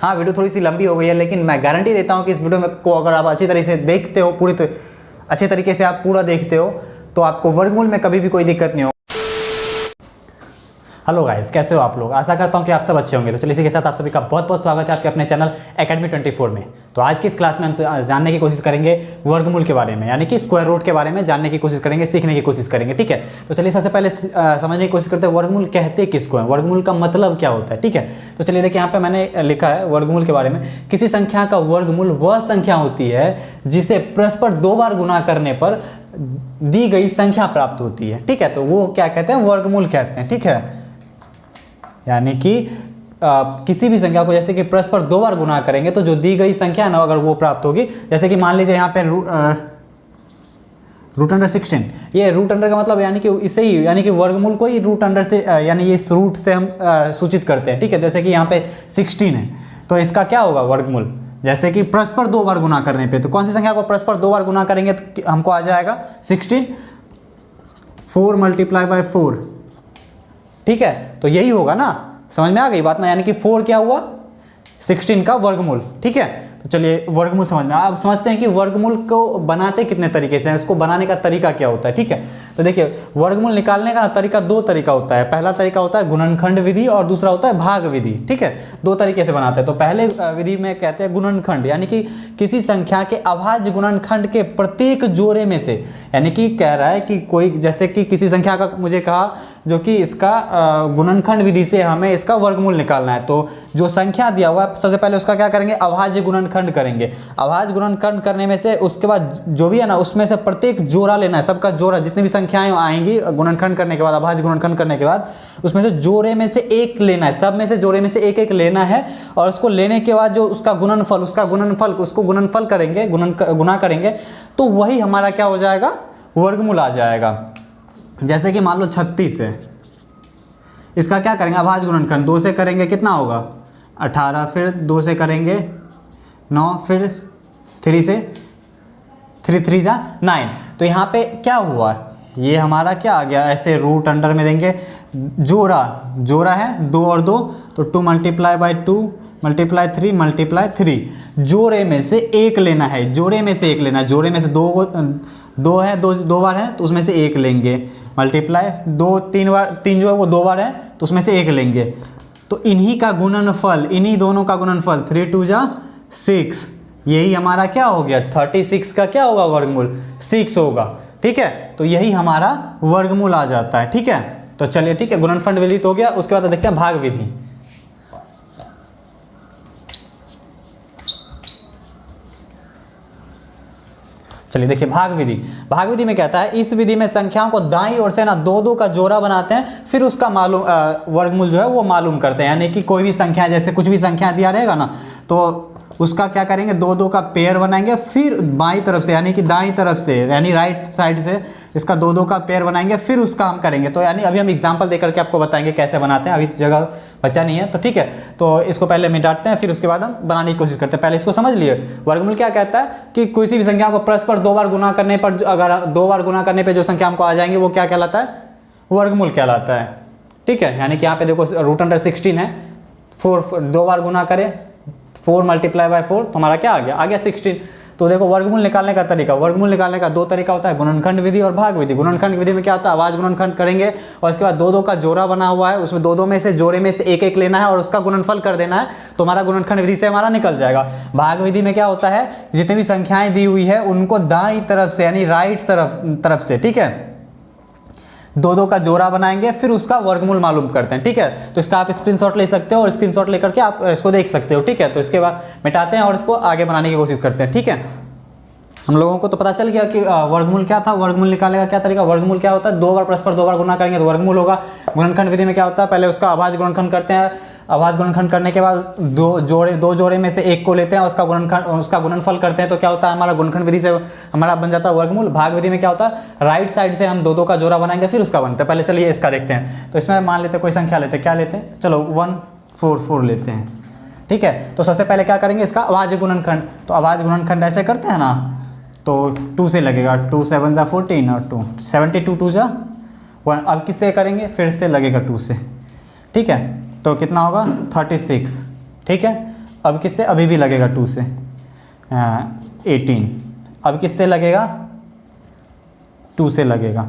हाँ वीडियो थोड़ी सी लंबी हो गई है, लेकिन मैं गारंटी देता हूँ कि इस वीडियो में को अगर आप अच्छी तरह से देखते हो, अच्छे तरीके से आप पूरा देखते हो, तो आपको वर्गमूल में कभी भी कोई दिक्कत नहीं हो। हेलो गाइस, कैसे हो आप लोग? आशा करता हूं कि आप सब अच्छे होंगे। तो चलिए इसी के साथ आप सभी का बहुत बहुत स्वागत है आपके अपने चैनल एकेडमी 24 में। तो आज की इस क्लास में हम जानने की कोशिश करेंगे वर्गमूल के बारे में, यानी कि स्क्वायर रूट के बारे में जानने की कोशिश करेंगे, सीखने की कोशिश करेंगे। ठीक है, तो चलिए सबसे पहले समझने की कोशिश करते हैं वर्गमूल कहते किसको है, वर्गमूल का मतलब क्या होता है। ठीक है, तो चलिए देखिए यहाँ पे मैंने लिखा है वर्गमूल के बारे में, किसी संख्या का वर्गमूल वह संख्या होती है जिसे परस्पर 2 बार गुना करने पर दी गई संख्या प्राप्त होती है। ठीक है, तो वो क्या कहते हैं, वर्गमूल कहते हैं। ठीक है, यानी कि किसी भी संख्या को जैसे कि परस्पर 2 बार गुना करेंगे तो जो दी गई संख्या है ना, अगर वो प्राप्त होगी, जैसे कि मान लीजिए यहाँ पे रूट अंडर 16, ये रूट अंडर का मतलब यानी कि इसे ही, यानी कि वर्गमूल को ही रूट अंडर से यानी ये रूट से हम सूचित करते हैं। ठीक है, जैसे कि यहाँ पे 16 है तो इसका क्या होगा वर्गमूल, जैसे कि परस्पर 2 बार गुना करने पे, तो कौन सी संख्या को परस्पर 2 बार गुना करेंगे तो हमको आ जाएगा 16, 4 मल्टीप्लाई बाय 4। ठीक है, तो यही होगा ना, समझ में आ गई बात ना, यानी कि 4 क्या हुआ, 16 का वर्गमूल। ठीक है, तो चलिए वर्गमूल समझ में, आप समझते हैं कि वर्गमूल को बनाते कितने तरीके से हैं, उसको बनाने का तरीका क्या होता है। ठीक है, तो देखिए वर्गमूल निकालने का तरीका 2 तरीका होता है। पहला तरीका होता है गुणनखंड विधि और दूसरा होता है भाग विधि। ठीक है, 2 तरीके से बनाते हैं। तो पहले विधि में कहते हैं गुणनखंड, यानी कि किसी संख्या के अभाज्य गुणनखंड के प्रत्येक जोड़े में से, यानी कि कह रहा है कि कोई, जैसे कि किसी संख्या का मुझे कहा जो कि इसका गुणनखंड विधि से हमें इसका वर्गमूल निकालना है, तो जो संख्या दिया हुआ है सबसे पहले उसका क्या करेंगे, अभाज्य गुणनखंड करेंगे। अभाज्य गुणनखंड करने में से उसके बाद जो भी है ना, उसमें से प्रत्येक जोड़ा लेना है, सबका जोड़ा, जितनी भी संख्याएं आएंगी गुणनखंड करने के बाद, अभाज्य गुणनखंड करने के बाद उसमें से जोड़े में से एक लेना है, सब में से जोड़े में से एक एक लेना है, और उसको लेने के बाद जो उसका गुणनफल, उसको गुणनफल करेंगे, गुना करेंगे, तो वही हमारा क्या हो जाएगा, वर्गमूल आ जाएगा। जैसे कि मान लो 36 है, इसका क्या करेंगे, अभाज्य गुणनखंड 2 से करेंगे कितना होगा 18, फिर 2 से करेंगे 9, फिर 3 से 3 जा 9। तो यहाँ पे क्या हुआ, ये हमारा क्या आ गया, ऐसे रूट अंडर में देंगे, जोड़ा है 2 और 2, तो 2 मल्टीप्लाई बाई 2 मल्टीप्लाई 3 मल्टीप्लाई 3, जोड़े में से एक लेना है, जोड़े में से एक लेना है, जोड़े में से 2 है, 2 बार है तो उसमें से एक लेंगे, मल्टीप्लाई 3 जो है वो 2 बार है तो उसमें से एक लेंगे, तो इन्हीं का गुणनफल, इन्हीं दोनों का गुणनफल 3 2 जा 6, यही हमारा क्या हो गया, 36 का क्या होगा वर्गमूल, 6 होगा। ठीक है, तो यही हमारा वर्गमूल आ जाता है। ठीक है, तो चलिए ठीक है, गुणनफल विधि तो हो गया, उसके बाद देखते हैं भाग विधि। चलिए देखिए भाग विधि में कहता है, इस विधि में संख्याओं को दाईं ओर से ना 2-2 का जोड़ा बनाते हैं, फिर उसका वर्गमूल जो है वो मालूम करते हैं। यानी कि कोई भी संख्या, जैसे कुछ भी संख्या दिया रहेगा ना, तो उसका क्या करेंगे, 2-2 का पेयर बनाएंगे, फिर बाईं तरफ से, यानी कि दाईं तरफ से, यानी राइट साइड से इसका 2-2 का पेयर बनाएंगे, फिर उसका हम करेंगे। तो यानी अभी हम एग्जांपल देकर के आपको बताएंगे कैसे बनाते हैं, अभी जगह बचा नहीं है तो ठीक है, तो इसको पहले मिटाते हैं, फिर उसके बाद हम बनाने की कोशिश करते हैं। पहले इसको समझ लिए, वर्गमूल क्या कहता है कि किसी भी संख्या को परस्पर 2 बार गुना करने पर, अगर 2 बार गुना करने पर जो संख्या हमको आ जाएंगे वो क्या कहलाता है, वर्गमूल कहलाता है। ठीक है, यानी कि यहाँ पे देखो रूट अंडर 16 है, 2 बार गुना करें, 4 मल्टीप्लाई बाय 4, तो हमारा क्या आ गया 16। तो देखो वर्गमूल निकालने का तरीका, वर्गमूल निकालने का 2 तरीका होता है, गुणनखंड विधि और भाग विधि। गुणनखंड विधि में क्या होता है, अभाज्य गुणनखंड करेंगे और इसके बाद 2-2 का जोड़ा बना हुआ है, उसमें 2-2 में से जोड़े में से एक एक लेना है और उसका गुणनफल कर देना है, तो हमारा गुणनखंड विधि से हमारा निकल जाएगा। भाग विधि में क्या होता है, जितनी भी संख्याएं दी हुई है उनको दाईं तरफ से, यानी राइट तरफ से, ठीक है, 2-2 का जोड़ा बनाएंगे, फिर उसका वर्गमूल मालूम करते हैं। ठीक है, तो इसका आप स्क्रीनशॉट ले सकते हो और स्क्रीनशॉट लेकर के आप इसको देख सकते हो। ठीक है, तो इसके बाद मिटाते हैं और इसको आगे बनाने की कोशिश करते हैं। ठीक है, हम लोगों को तो पता चल गया कि वर्गमूल क्या था, वर्गमूल निकालने का क्या तरीका, वर्गमूल क्या होता है, 2 बार परस्पर 2 बार गुना करेंगे तो वर्गमूल होगा। गुणनखंड विधि में क्या होता है, पहले उसका अभाज्य गुणनखंड करते हैं, अभाज्य गुणनखंड करने के बाद 2 जोड़े में से एक को लेते हैं, उसका गुणनफल करते हैं, तो क्या होता है, हमारा गुणनखंड विधि से हमारा बन जाता है वर्गमूल। भाग विधि में क्या होता है, राइट साइड से हम 2-2 का जोड़ा बनाएंगे, फिर उसका बनता है। पहले चलिए इसका देखते हैं, तो इसमें मान लेते हैं कोई संख्या लेते हैं, क्या लेते हैं, चलो 144 लेते हैं। ठीक है, तो सबसे पहले क्या करेंगे, इसका अभाज्य गुणनखंड, तो अभाज्य गुणनखंड ऐसे करते हैं ना, तो 2 से लगेगा, 2 7 जा 14 और 2 72 2 जा 1। अब किससे करेंगे, फिर से लगेगा 2 से। ठीक है, तो कितना होगा 36। ठीक है, अब किससे, अभी भी लगेगा 2 से 18, अब किससे लगेगा 2 से लगेगा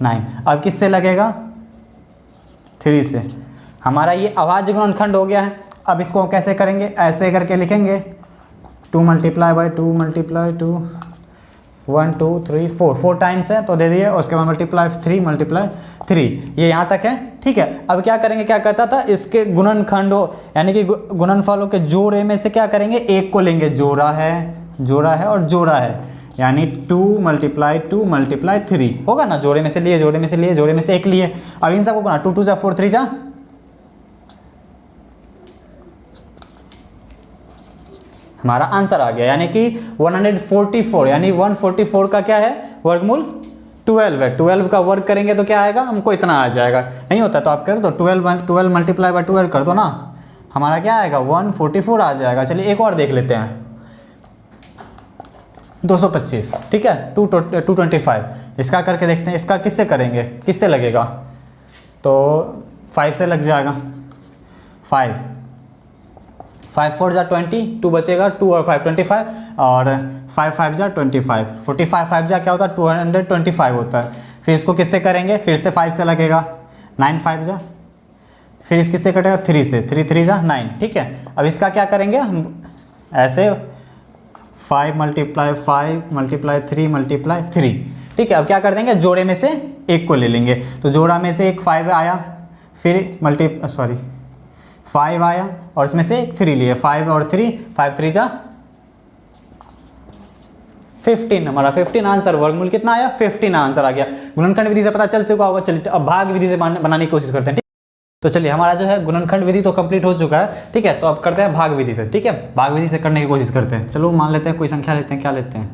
9, अब किससे लगेगा 3 से। हमारा ये अभाज्य गुणनखंड हो गया है। अब इसको कैसे करेंगे, ऐसे करके लिखेंगे 2 मल्टीप्लाई बाई 2 मल्टीप्लाई 2 1 2 3 4 4 टाइम्स है तो दे दिए, उसके बाद मल्टीप्लाई 3 ये यहाँ तक है। ठीक है, अब क्या करेंगे, क्या कहता था, इसके गुणनखंडों यानी कि गुणनफलों के जोड़े में से क्या करेंगे, एक को लेंगे, जोड़ा है और जोड़ा है, यानी 2 मल्टीप्लाई 2 मल्टीप्लाई 3 होगा ना, जोड़े में से लिए, जोड़े में से लिए, जोड़े में से एक लिए। अब इन सबको गुना, 2 2 जा 4 3 जा, हमारा आंसर आ गया, यानी कि 144, यानी 144 का क्या है, वर्गमूल 12 है। 12 का वर्ग करेंगे तो क्या आएगा, हमको इतना आ जाएगा। नहीं होता तो आप कर दो 12 मल्टीप्लाई बाई 12 कर दो ना, हमारा क्या आएगा 144 आ जाएगा। चलिए एक और देख लेते हैं, 225, ठीक है, 225 इसका करके देखते हैं, इसका किससे करेंगे, किससे लगेगा, तो 5 से लग जाएगा। 5 4 जा 20, 2 बचेगा, 2 और 5 25, और 5 5 जा 25, 45 5 जा क्या होता है 225 होता है। फिर इसको किससे करेंगे, फिर से 5 से लगेगा, 9 5 जा, फिर इस किससे कटेगा 3 से, 3 3 जा 9, ठीक है। अब इसका क्या करेंगे हम, ऐसे 5 मल्टीप्लाई 3 मल्टीप्लाई 3, ठीक है। अब क्या कर देंगे, जोड़े में से एक को ले लेंगे, तो जोड़ा में से एक 5 आया, फिर 5 आया और इसमें से 3 लिए, 5 और 3, 5 3 जा 15, हमारा 15 आंसर, वर्गमूल कितना आया 15 आंसर आ गया। गुणनखंड विधि से पता चल चुका होगा। चलिए अब भाग विधि से बनाने की कोशिश करते हैं, ठीक। तो चलिए हमारा जो है गुणनखंड विधि तो कंप्लीट हो चुका है, ठीक है। तो अब करते हैं भाग विधि से, ठीक है, भाग विधि से करने की कोशिश करते हैं। चलो मान लेते हैं कोई संख्या लेते हैं, क्या लेते हैं,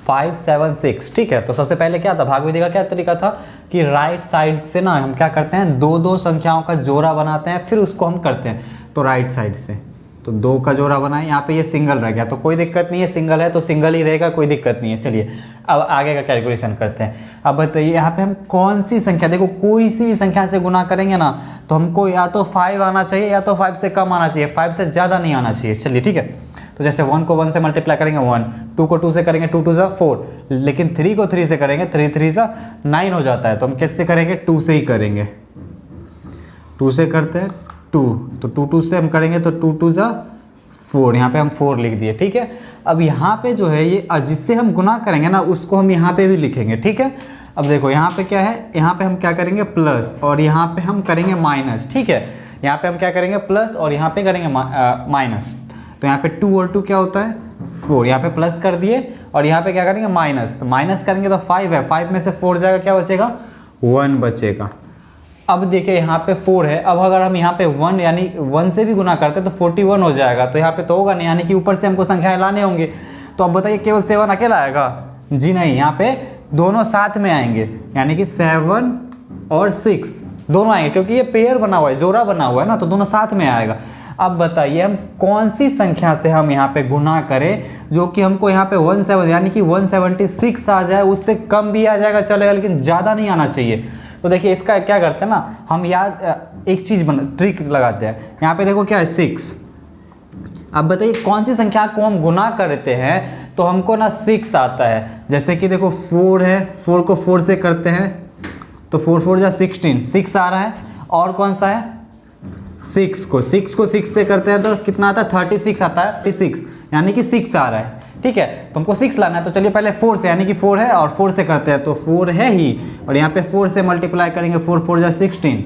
5 7 6, ठीक है। तो सबसे पहले क्या था, भाग विधि का क्या तरीका था कि राइट साइड से ना हम क्या करते हैं, दो संख्याओं का जोड़ा बनाते हैं, फिर उसको हम करते हैं। तो राइट साइड से तो 2 का जोड़ा बनाए, यहाँ पे ये सिंगल रह गया तो कोई दिक्कत नहीं है, सिंगल है तो सिंगल ही रहेगा, कोई दिक्कत नहीं है। चलिए अब आगे का कैलकुलेशन करते हैं। अब बताइए यहाँ पे हम कौन सी संख्या, देखो कोई सी भी संख्या से गुना करेंगे ना तो हमको या तो 5 आना चाहिए या तो 5 से कम आना चाहिए, 5 से ज़्यादा नहीं आना चाहिए। चलिए ठीक है, तो जैसे 1 को 1 से मल्टीप्लाई करेंगे 1, 2 को 2 से करेंगे 2 2 जा 4, लेकिन 3 को 3 से करेंगे 3 3 जा 9 हो जाता है। तो हम किससे करेंगे, 2 से ही करेंगे, 2 से करते हैं 2, तो 2 2 से हम करेंगे तो 2 2 जा 4, यहाँ पे हम 4 लिख दिए, ठीक है। अब यहाँ पे जो है ये जिससे हम गुना करेंगे ना उसको हम यहाँ पे भी लिखेंगे, ठीक है। अब देखो यहाँ पे क्या है, यहाँ पे हम क्या करेंगे प्लस और यहाँ पे हम करेंगे माइनस, ठीक है। यहाँ पे हम क्या करेंगे प्लस और यहाँ पे करेंगे माइनस। तो यहाँ पे 2 और 2 क्या होता है 4, यहाँ पे प्लस कर दिए और यहाँ पे क्या करेंगे माइनस, तो माइनस करेंगे तो 5 है, 5 में से 4 जाएगा, क्या बचेगा 1 बचेगा। अब देखिए यहाँ पे 4 है, अब अगर हम यहाँ पे 1 यानी 1 से भी गुना करते तो 41 हो जाएगा, तो यहाँ पे तो होगा नहीं, यानी कि ऊपर से हमको संख्याएं लाने होंगे। तो अब बताइए केवल 7 अकेला आएगा, जी नहीं, यहाँ पे दोनों साथ में आएंगे, यानी कि 7 और 6 दोनों आएंगे, क्योंकि ये पेयर बना हुआ है, जोड़ा बना हुआ है ना, तो दोनों साथ में आएगा। अब बताइए हम कौन सी संख्या से हम यहाँ पे गुना करें जो कि हमको यहाँ पे 17 यानी कि 176 आ जाए, उससे कम भी आ जाएगा चलेगा, लेकिन ज़्यादा नहीं आना चाहिए। तो देखिए इसका क्या करते हैं ना, हम याद एक चीज़ ट्रिक लगाते हैं। यहाँ पे देखो क्या है 6। अब बताइए कौन सी संख्या को हम गुना करते हैं तो हमको ना 6 आता है। जैसे कि देखो 4 है, 4 को 4 से करते हैं तो 4 4 जा 16, 6 आ रहा है। और कौन सा है 6 को 6 से करते हैं तो कितना आता है 36 आता है, 36 यानी कि 6 आ रहा है, ठीक है। तो हमको 6 लाना है, तो चलिए पहले 4 से, यानी कि 4 है और 4 से करते हैं तो 4 है ही, और यहाँ पे 4 से मल्टीप्लाई करेंगे, 4 4 जा 16,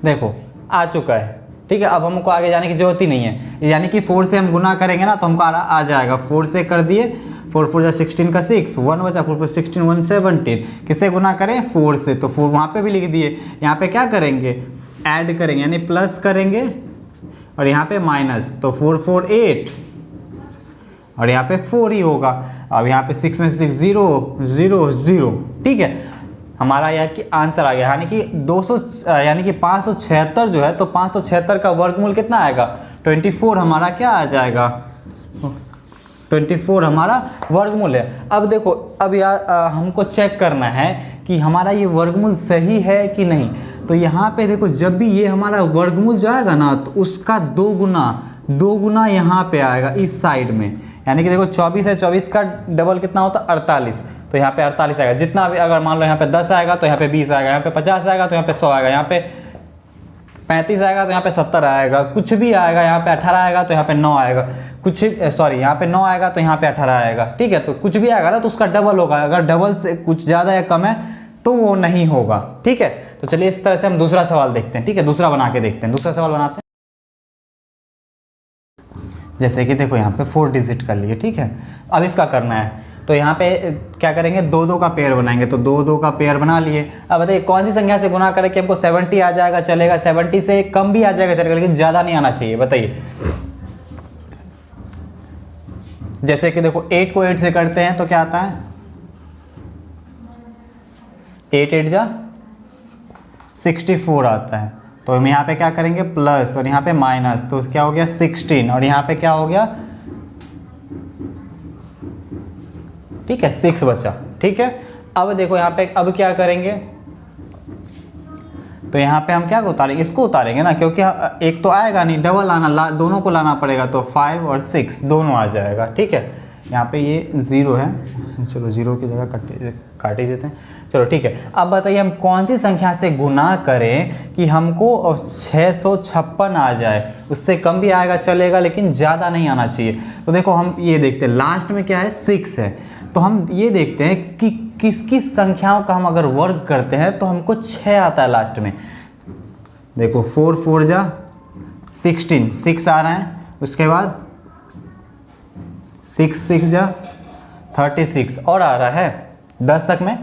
देखो आ चुका है, ठीक है। अब हमको आगे जाने की जरूरत ही नहीं है, यानी कि 4 से हम गुना करेंगे ना तो हमको आ जाएगा। 4 से कर दिए, 4 4 जा 16 का 6, 1 बचा, 4 4 16 1 17, किससे गुना करें 4 से, तो 4 वहाँ पे भी लिख दिए। यहाँ पे क्या करेंगे ऐड करेंगे, यानी प्लस करेंगे और यहाँ पे माइनस, तो 4 4 8 और यहाँ पे 4 ही होगा। अब यहाँ पे 6 में से 6 0 0 0, ठीक है। हमारा यह कि आंसर आ गया, यानी कि 200 यानी कि 576 जो है, तो 576 का वर्गमूल कितना आएगा 24, हमारा क्या आ जाएगा 24 हमारा वर्गमूल है। अब देखो, अब यार हमको चेक करना है कि हमारा ये वर्गमूल सही है कि नहीं। तो यहाँ पे देखो, जब भी ये हमारा वर्गमूल जो आएगा ना, तो उसका दो गुना यहाँ पे आएगा इस साइड में। यानी कि देखो 24 है, 24 का डबल कितना होता है 48, तो यहाँ पे 48 आएगा। जितना भी अगर मान लो यहाँ पे 10 आएगा तो यहाँ पे 20 आएगा, यहाँ पे 50 आएगा तो यहाँ पे 100 आएगा, यहाँ पे 35 आएगा तो यहाँ पे 70 आएगा, कुछ भी आएगा। यहाँ पे 18 आएगा तो यहाँ पे 9 आएगा, यहाँ पे 9 आएगा तो यहाँ पे 18 आएगा। ठीक है, तो कुछ भी आएगा ना तो उसका डबल होगा। अगर डबल से कुछ ज़्यादा या कम है तो वो नहीं होगा। ठीक है, तो चलिए इस तरह से हम दूसरा सवाल देखते हैं। ठीक है, दूसरा बना के देखते हैं। दूसरा सवाल बनाते हैं। जैसे कि देखो यहाँ पे 4 डिजिट कर लिए। ठीक है, अब इसका करना है तो यहाँ पे क्या करेंगे, 2 का पेयर बनाएंगे। तो 2 का पेयर बना लिए। अब बताइए कौन सी संख्या से गुना करें कि हमको 70 आ जाएगा, चलेगा। 70 से कम भी आ जाएगा, चलेगा, लेकिन ज़्यादा नहीं आना चाहिए। बताइए, जैसे कि देखो 8 को 8 से करते हैं तो क्या आता है, 8 8 जा 64 आता है। तो हम यहाँ पे क्या करेंगे, प्लस और यहाँ पे माइनस, तो क्या हो गया 16, और यहाँ पे क्या हो गया, ठीक है 6 बचा। ठीक है, अब देखो यहाँ पे अब क्या करेंगे, तो यहाँ पे हम क्या उतारेंगे, इसको उतारेंगे ना, क्योंकि एक तो आएगा नहीं, डबल आना, दोनों को लाना पड़ेगा। तो 5 और 6 दोनों आ जाएगा। ठीक है, यहाँ पे ये 0 है, चलो 0 की जगह काट ही देते हैं। चलो ठीक है, अब बताइए हम कौन सी संख्या से गुना करें कि हमको 656 आ जाए। उससे कम भी आएगा चलेगा, लेकिन ज़्यादा नहीं आना चाहिए। तो देखो हम ये देखते हैं, लास्ट में क्या है 6 है, तो हम ये देखते हैं कि किस किस संख्याओं का हम अगर वर्ग करते हैं तो हमको 6 आता है लास्ट में। देखो 4 4 जा 16, 6 आ रहा है। उसके बाद 6 6 जा 36 और आ रहा है 10 तक में,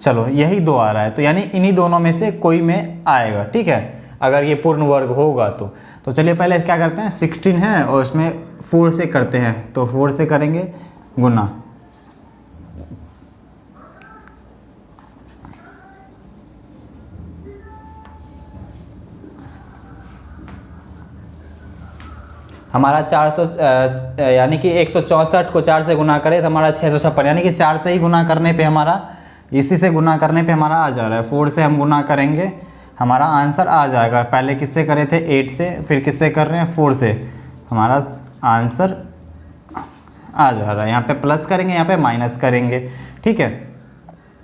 चलो यही 2 आ रहा है। तो यानी इन्हीं दोनों में से कोई में आएगा। ठीक है, अगर ये पूर्ण वर्ग होगा तो चलिए पहले क्या करते हैं, 16 है और उसमें 4 से करते हैं। तो 4 से करेंगे गुना, हमारा 400 यानी कि 164 को 4 से गुना करें तो हमारा 656, यानी कि 4 से ही गुना करने पे हमारा, इसी से गुना करने पे हमारा आ जा रहा है। 4 से हम गुना करेंगे, हमारा आंसर आ जाएगा। पहले किससे करे थे, 8 से, फिर किससे कर रहे हैं, 4 से, हमारा आंसर आ जा रहा है। यहाँ पे प्लस करेंगे, यहाँ पे माइनस करेंगे। ठीक है,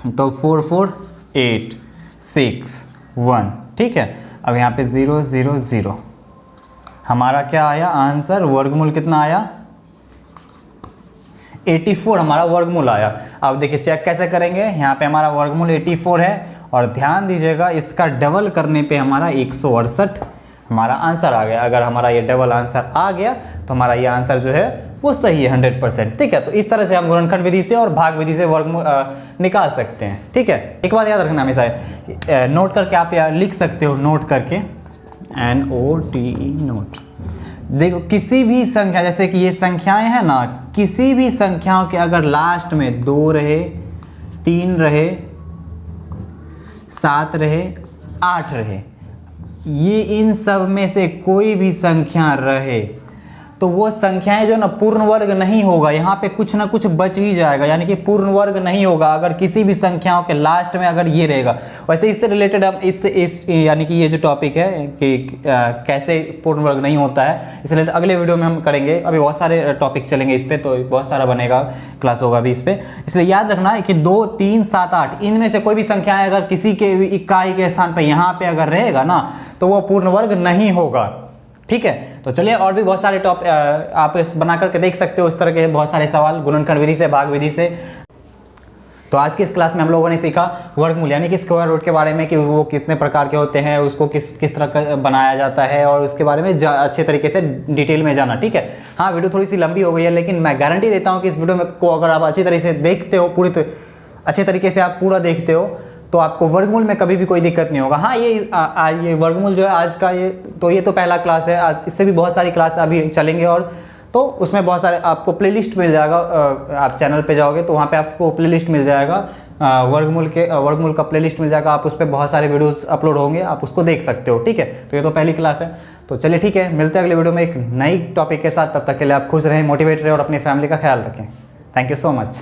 तो 4 4 8 6 1। ठीक है, अब यहाँ पे 0 0 0, हमारा क्या आया आंसर, वर्गमूल कितना आया, 84 हमारा वर्गमूल आया। अब देखिए चेक कैसे करेंगे, यहाँ पे हमारा वर्गमूल 84 है, और ध्यान दीजिएगा इसका डबल करने पे हमारा 168 हमारा आंसर आ गया। अगर हमारा ये डबल आंसर आ गया तो हमारा ये आंसर जो है वो सही है 100%। ठीक है, तो इस तरह से हम गुणनखंड विधि से और भाग विधि से वर्गमूल निकाल सकते हैं। ठीक है, एक बात याद रखना हमेशा, नोट करके आप यहाँ लिख सकते हो, नोट करके, NOTE नोट। देखो किसी भी संख्या, जैसे कि ये संख्याएं हैं ना, किसी भी संख्याओं के अगर लास्ट में 2 रहे, 3 रहे, 7 रहे, 8 रहे, ये इन सब में से कोई भी संख्या रहे तो वो संख्याएं जो ना पूर्ण वर्ग नहीं होगा, यहाँ पे कुछ ना कुछ बच ही जाएगा, यानी कि पूर्ण वर्ग नहीं होगा अगर किसी भी संख्याओं के लास्ट में अगर ये रहेगा। वैसे इससे रिलेटेड हम इस यानी कि ये जो टॉपिक है कि कैसे पूर्ण वर्ग नहीं होता है, इस रिलेटेड अगले वीडियो में हम करेंगे। अभी बहुत सारे टॉपिक चलेंगे इस पर, तो बहुत सारा बनेगा, क्लास होगा भी इस पर। इसलिए याद रखना है कि 2 3 7 8 इनमें से कोई भी संख्याएं अगर किसी के इकाई के स्थान पर यहाँ पे अगर रहेगा ना तो वो पूर्ण वर्ग नहीं होगा। ठीक है, तो चलिए और भी बहुत सारे आप बना करके देख सकते हो, इस तरह के बहुत सारे सवाल गुणनखंड विधि से, भाग विधि से। तो आज की इस क्लास में हम लोगों ने सीखा वर्गमूल यानी कि स्क्वायर रूट के बारे में, कि वो कितने प्रकार के होते हैं, उसको किस तरह का बनाया जाता है, और उसके बारे में अच्छे तरीके से डिटेल में जाना। ठीक है, हाँ वीडियो थोड़ी सी लंबी हो गई है, लेकिन मैं गारंटी देता हूँ कि इस वीडियो में को अगर आप अच्छी तरह से देखते हो, अच्छे तरीके से आप पूरा देखते हो, तो आपको वर्गमूल में कभी भी कोई दिक्कत नहीं होगा। हाँ ये वर्गमूल जो है आज का, ये तो पहला क्लास है, आज इससे भी बहुत सारी क्लास अभी चलेंगे और तो उसमें बहुत सारे आपको प्लेलिस्ट मिल जाएगा। आप चैनल पे जाओगे तो वहाँ पे आपको प्लेलिस्ट मिल जाएगा, वर्गमूल का प्लेलिस्ट मिल जाएगा। आप उस पर बहुत सारे वीडियोस अपलोड होंगे, आप उसको देख सकते हो, ठीक है। तो ये तो पहली क्लास है। तो चलिए ठीक है, मिलते हैं अगले वीडियो में एक नई टॉपिक के साथ। तब तक के लिए आप खुश रहें, मोटिवेट रहें और अपनी फैमिली का ख्याल रखें। Thank you so much.